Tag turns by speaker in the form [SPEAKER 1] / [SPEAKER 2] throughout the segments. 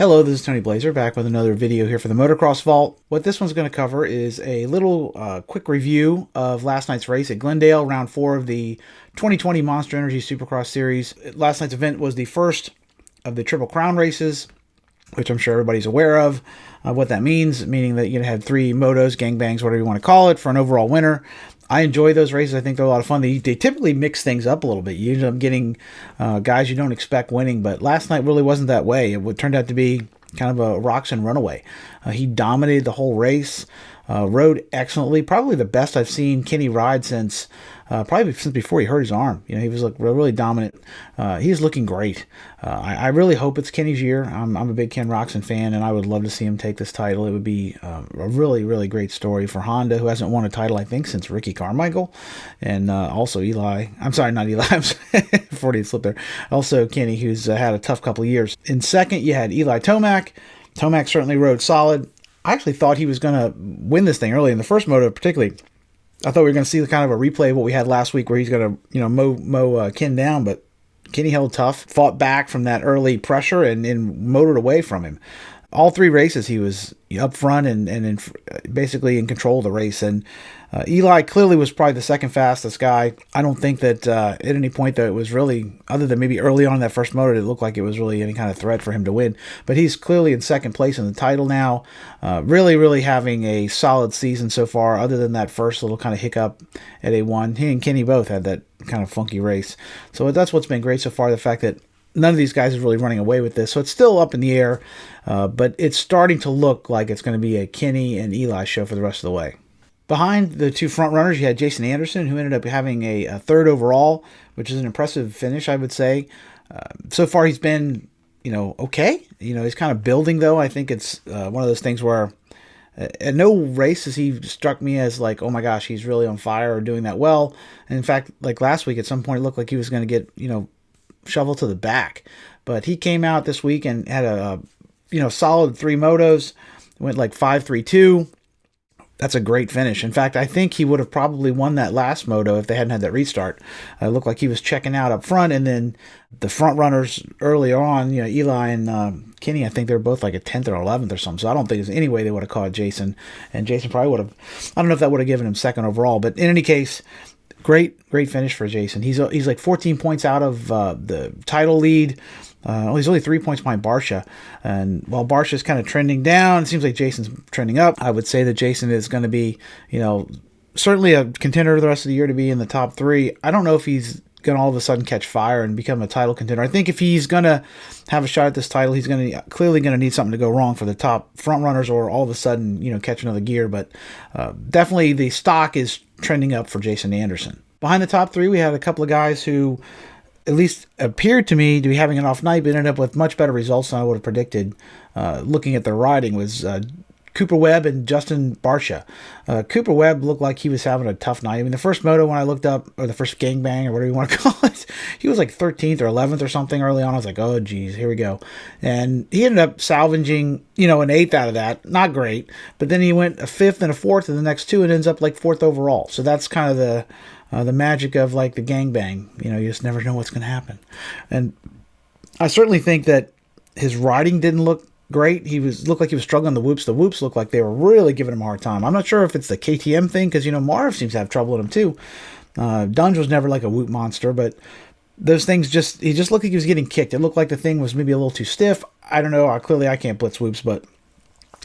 [SPEAKER 1] Hello, this is Tony Blazer back with another video here for the Motocross Vault. What this one's going to cover is a little quick review of last night's race at Glendale, round 4 of the 2020 Monster Energy Supercross Series. Last night's event was the first of the Triple Crown races, which I'm sure everybody's aware of. What that means, meaning that you had 3 motos, gangbangs, whatever you want to call it, for an overall winner. I enjoy those races. I think they're a lot of fun. They typically mix things up a little bit. You end up getting guys you don't expect winning, but last night really wasn't that way. It turned out to be kind of a Roczen runaway. He dominated the whole race, rode excellently. Probably the best I've seen Kenny ride since before he hurt his arm. He was really dominant. He's looking great. I really hope it's Kenny's year. I'm a big Ken Roczen fan, and I would love to see him take this title. It would be a really, really great story for Honda, who hasn't won a title, I think, since Ricky Carmichael, and also Eli. I'm sorry, not Eli. I'm sorry, 40 slip there. Also Kenny, who's had a tough couple of years. In second, you had Eli Tomac. Tomac certainly rode solid. I actually thought he was going to win this thing early in the first moto, particularly. I thought we were going to see kind of a replay of what we had last week where he's going to, mow Ken down, but Kenny held tough, fought back from that early pressure and motored away from him. All 3 races he was up front and basically in control of the race. And Eli clearly was probably the second fastest guy. I don't think that at any point that it was really, other than maybe early on in that first motor, it looked like it was really any kind of threat for him to win. But he's clearly in second place in the title now. Really, really having a solid season so far, other than that first little kind of hiccup at A1. He and Kenny both had that kind of funky race. So that's what's been great so far, the fact that none of these guys is really running away with this. So it's still up in the air, but it's starting to look like it's going to be a Kenny and Eli show for the rest of the way. Behind the 2 front runners, you had Jason Anderson, who ended up having a 3rd overall, which is an impressive finish, I would say. So far, he's been, okay. He's kind of building, though. I think it's one of those things where at no race has he struck me as like, oh my gosh, he's really on fire or doing that well. And in fact, like last week, at some point, it looked like he was going to get, shovel to the back. But he came out this week and had a solid 3 motos, went like 5.32. That's a great finish. In fact, I think he would have probably won that last moto if they hadn't had that restart. It looked like he was checking out up front, and then the front runners earlier on, Eli and Kenny, I think they were both like a 10th or 11th or something. So I don't think there's any way they would have caught Jason, and Jason probably would have. I don't know if that would have given him 2nd overall, but in any case, great finish for Jason. He's like 14 points out of the title lead. He's only 3 points behind Barcia. And while Barcia's kind of trending down, it seems like Jason's trending up. I would say that Jason is going to be, certainly a contender the rest of the year to be in the top 3. I don't know if he's going to all of a sudden catch fire and become a title contender. I think if he's going to have a shot at this title, he's clearly going to need something to go wrong for the top front runners, or all of a sudden, catch another gear. But definitely the stock is trending up for Jason Anderson. Behind the top 3, we had a couple of guys who at least appeared to me to be having an off night, but ended up with much better results than I would have predicted. Looking at their riding was Cooper Webb and Justin Barcia. Cooper Webb looked like he was having a tough night. I mean, the first moto when I looked up, or the first gangbang, or whatever you want to call it, he was like 13th or 11th or something early on. I was like, oh, geez, here we go. And he ended up salvaging, an 8th out of that. Not great. But then he went a 5th and a 4th in the next 2 and ends up like 4th overall. So that's kind of the magic of like the gangbang. You just never know what's going to happen. And I certainly think that his riding didn't look great. Looked like he was struggling the whoops. The whoops looked like they were really giving him a hard time. I'm not sure if it's the KTM thing, because Marv seems to have trouble with him too. Dunge was never like a whoop monster, but those things he just looked like he was getting kicked. It looked like the thing was maybe a little too stiff. I don't know. Clearly I can't blitz whoops, but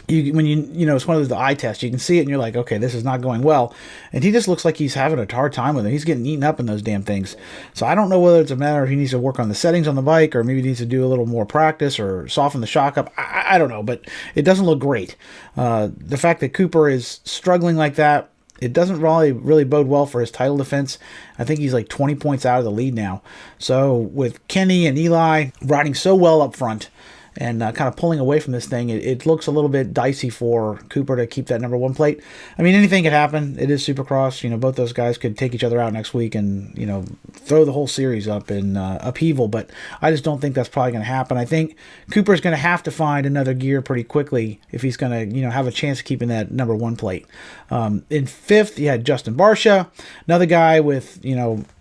[SPEAKER 1] when it's one of those eye tests, you can see it and you're like, okay, this is not going well. And he just looks like he's having a hard time with it. He's getting eaten up in those damn things. So I don't know whether it's a matter of he needs to work on the settings on the bike, or maybe he needs to do a little more practice or soften the shock up. I don't know, but it doesn't look great. The fact that Cooper is struggling like that, it doesn't really bode well for his title defense. I think he's like 20 points out of the lead now. So with Kenny and Eli riding so well up front, and kind of pulling away from this thing, it looks a little bit dicey for Cooper to keep that number 1 plate. I mean, anything could happen. It is Supercross. Both those guys could take each other out next week and, throw the whole series up in upheaval. But I just don't think that's probably going to happen. I think Cooper's going to have to find another gear pretty quickly if he's going to, have a chance of keeping that number 1 plate. In 5th, you had Justin Barcia, another guy with,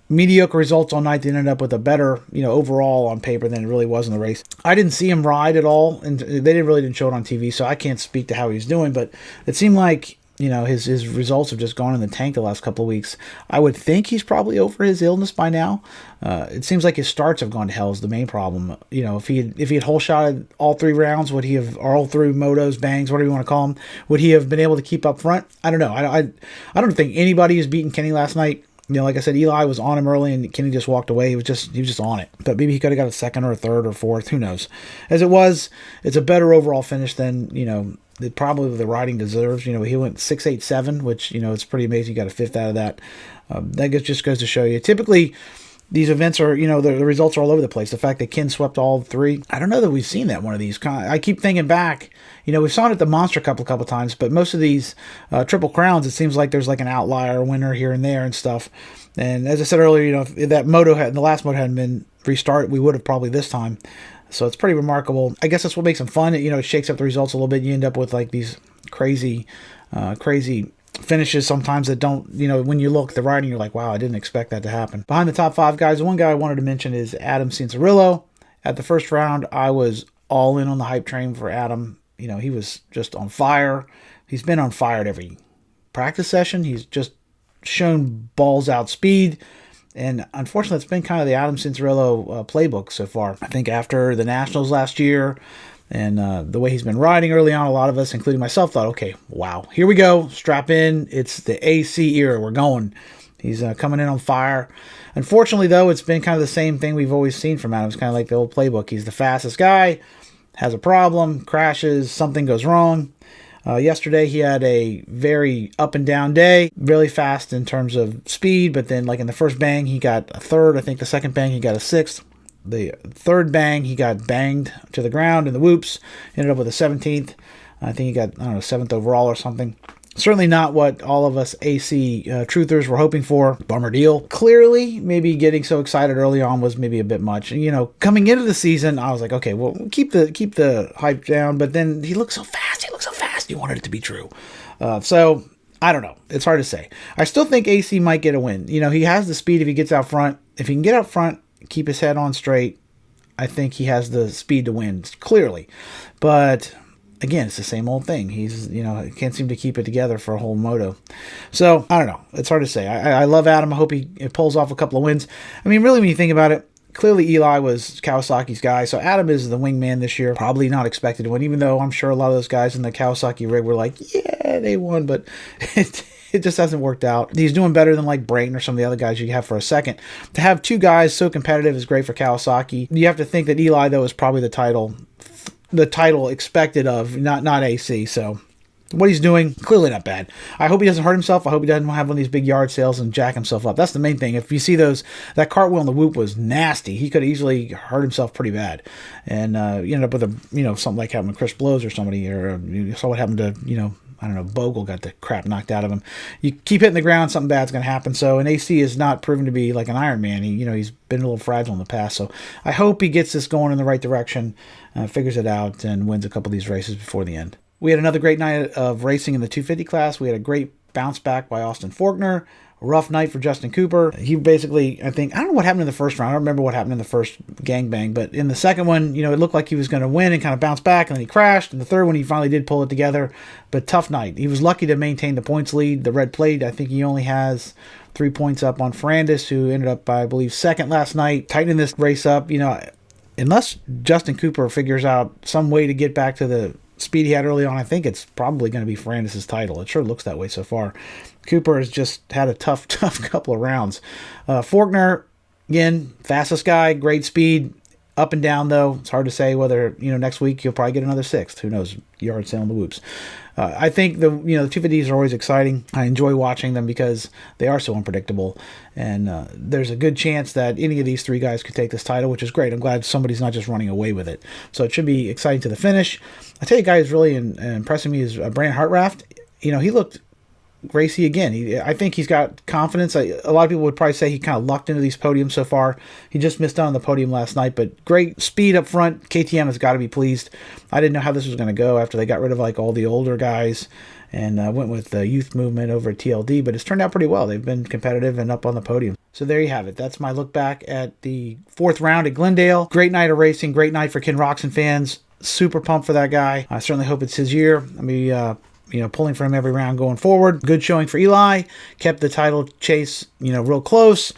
[SPEAKER 1] mediocre results all night. They ended up with a better, overall on paper than it really was in the race. I didn't see him ride at all, and they didn't show it on TV, so I can't speak to how he's doing, but it seemed like, his results have just gone in the tank the last couple of weeks. I would think he's probably over his illness by now. It seems like his starts have gone to hell is the main problem. If he had whole shotted all 3 rounds, would he have, or all 3 motos, bangs, whatever you want to call them, would he have been able to keep up front? I don't know. I don't think anybody has beaten Kenny last night. Like I said, Eli was on him early, and Kenny just walked away. He was just on it. But maybe he could have got a second or a third or fourth. Who knows? As it was, it's a better overall finish than probably the riding deserves. He went 6.87, which it's pretty amazing. He got a fifth out of that. That just goes to show you. Typically, these events are, the results are all over the place. The fact that Ken swept all 3, I don't know that we've seen that one of these. I keep thinking back, we've saw it at the Monster Cup a couple times, but most of these Triple Crowns, it seems like there's like an outlier winner here and there and stuff. And as I said earlier, if that the last moto hadn't been restarted, we would have probably this time. So it's pretty remarkable. I guess that's what makes them fun. It shakes up the results a little bit. You end up with like these crazy finishes sometimes that don't, when you look at the riding, you're like, wow, I didn't expect that to happen. Behind the top 5 guys, the one guy I wanted to mention is Adam Cianciarulo. At the first round, I was all in on the hype train for Adam. He was just on fire. He's been on fire at every practice session. He's just shown balls out speed. And unfortunately, it's been kind of the Adam Cianciarulo playbook so far. I think after the Nationals last year and the way he's been riding early on, a lot of us, including myself, thought, okay, wow, here we go. Strap in. It's the AC era. We're going. He's coming in on fire. Unfortunately, though, it's been kind of the same thing we've always seen from Adam. It's kind of like the old playbook. He's the fastest guy, has a problem, crashes, something goes wrong. Yesterday, he had a very up and down day, really fast in terms of speed, but then like in the first bang, he got a third. I think the second bang, he got a sixth. The third bang, he got banged to the ground in the whoops, ended up with a 17th. I think he got, 7th overall or something. Certainly not what all of us AC truthers were hoping for. Bummer deal. Clearly, maybe getting so excited early on was maybe a bit much. Coming into the season, I was like, okay, well, keep the hype down. But then he looked so fast. You wanted it to be true. So I don't know. It's hard to say. I still think AC might get a win. He has the speed if he gets out front. If he can get out front, keep his head on straight, I think he has the speed to win, clearly. But again, it's the same old thing. He's, can't seem to keep it together for a whole moto. So, I don't know. It's hard to say. I love Adam. I hope he pulls off a couple of wins. I mean, really, when you think about it, clearly Eli was Kawasaki's guy. So, Adam is the wingman this year. Probably not expected to win, even though I'm sure a lot of those guys in the Kawasaki rig were like, yeah, they won, but it just hasn't worked out. He's doing better than like Brayton or some of the other guys you have for a second. To have 2 guys so competitive is great for Kawasaki. You have to think that Eli, though, is probably the title expected of, not AC. So what he's doing, clearly not bad. I hope he doesn't hurt himself. I hope he doesn't have one of these big yard sales and jack himself up. That's the main thing. If you see that cartwheel in the whoop was nasty. He could have easily hurt himself pretty bad. And you end up with something like happened to Chris Blows or somebody, or you saw what happened to, I don't know, Bogle got the crap knocked out of him. You keep hitting the ground, something bad's going to happen. So, and AC is not proven to be like an Iron Man. He's been a little fragile in the past. So I hope he gets this going in the right direction, figures it out, and wins a couple of these races before the end. We had another great night of racing in the 250 class. We had a great bounce back by Austin Faulkner. A rough night for Justin Cooper. He basically, I don't know what happened in the first round. I don't remember what happened in the first gangbang, but in the second one, it looked like he was going to win and kind of bounce back, and then he crashed. And the third one, he finally did pull it together, but tough night. He was lucky to maintain the points lead. The red plate, I think he only has 3 points up on Ferrandis, who ended up, I believe, second last night. Tightening this race up, unless Justin Cooper figures out some way to get back to the speed he had early on, I think it's probably going to be Ferrandis' title. It sure looks that way so far. Cooper has just had a tough couple of rounds. Faulkner, again, fastest guy, great speed. Up and down, though. It's hard to say whether, next week he'll probably get another 6th. Who knows? Yard sale on the whoops. I think the 250s are always exciting. I enjoy watching them because they are so unpredictable. And there's a good chance that any of these 3 guys could take this title, which is great. I'm glad somebody's not just running away with it. So it should be exciting to the finish. I tell you, guys, really impressing me is Brandon Hartranft. He looked racy again. I think he's got confidence. A lot of people would probably say he kind of lucked into these podiums so far. He just missed out on the podium last night, but great speed up front. KTM has got to be pleased. I didn't know how this was going to go after they got rid of like all the older guys and went with the youth movement over at TLD, but it's turned out pretty well. They've been competitive and up on the podium. So there you have it. That's my look back at the 4th round at Glendale. Great night of racing. Great night for Ken Roczen fans. Super pumped for that guy. I certainly hope it's his year. I mean, pulling for him every round going forward. Good showing for Eli. Kept the title chase, real close.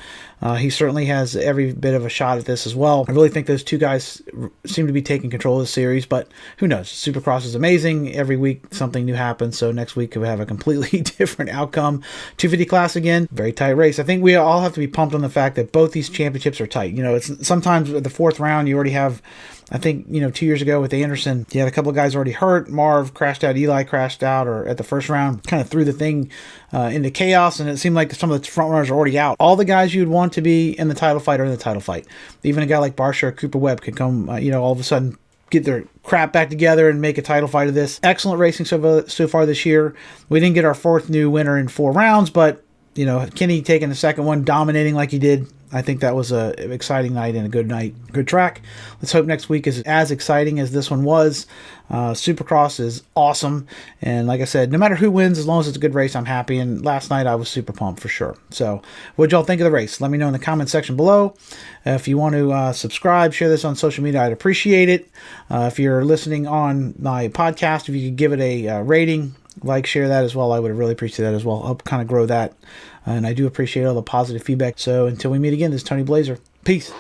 [SPEAKER 1] He certainly has every bit of a shot at this as well. I really think those two guys seem to be taking control of the series, but who knows? Supercross is amazing. Every week something new happens, so next week we'll have a completely different outcome. 250 class again, very tight race. I think we all have to be pumped on the fact that both these championships are tight. It's sometimes at the 4th round you already have, I think, 2 years ago with Anderson, you had a couple of guys already hurt. Marv crashed out, Eli crashed out, or at the first round, kind of threw the thing into chaos, and it seemed like some of the front runners are already out. All the guys you'd want to be in the title fight are in the title fight. Even a guy like Barsha or Cooper Webb could come, all of a sudden get their crap back together and make a title fight of this. Excellent racing so far this year. We didn't get our 4th new winner in 4 rounds, but Kenny taking the second one, dominating like he did. I think that was an exciting night and a good night, good track. Let's hope next week is as exciting as this one was. Supercross is awesome, and like I said, no matter who wins, as long as it's a good race, I'm happy. And last night I was super pumped for sure. So, what'd y'all think of the race? Let me know in the comment section below. If you want to subscribe, share this on social media, I'd appreciate it. If you're listening on my podcast, if you could give it a rating, share that as well. I would really appreciate that as well. Help kind of grow that. And I do appreciate all the positive feedback. So until we meet again, this is Tony Blazer. Peace.